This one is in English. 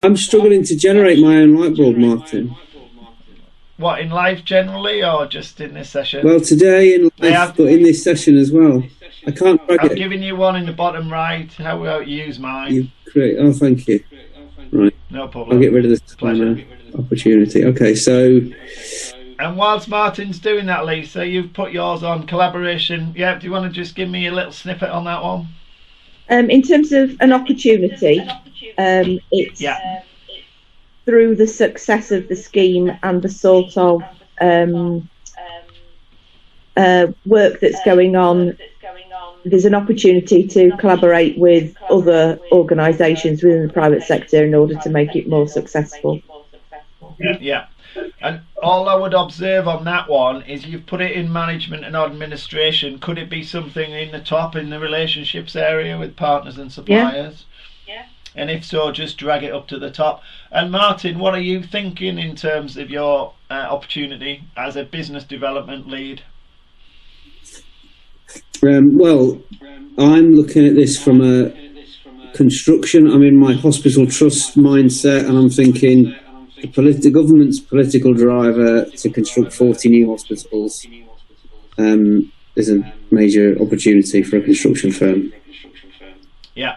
I'm struggling to generate my own light bulb, Martin. What, in life generally, or just in this session? Well, today in life, but in this session as well. I can't. I've given you one in the bottom right. How about you use mine? Oh, thank you. Right. No problem. I'll get rid of this opportunity. Okay, so. And whilst Martin's doing that, Lisa, you've put yours on collaboration. Yeah, do you want to just give me a little snippet on that one? In terms of an opportunity, it's through the success of the scheme and the sort of work that's going on, there's an opportunity to collaborate with other organisations within the private sector in order to make it more successful. Yeah. And all I would observe on that one is you've put it in management and administration. Could it be something in the top in the relationships area with partners and suppliers? Yeah. And if so, just drag it up to the top. And Martin, what are you thinking in terms of your opportunity as a business development lead? Well, I'm looking at this from a construction. I'm in my hospital trust mindset, and I'm thinking the government's political driver to construct 40 new hospitals is a major opportunity for a construction firm. Yeah.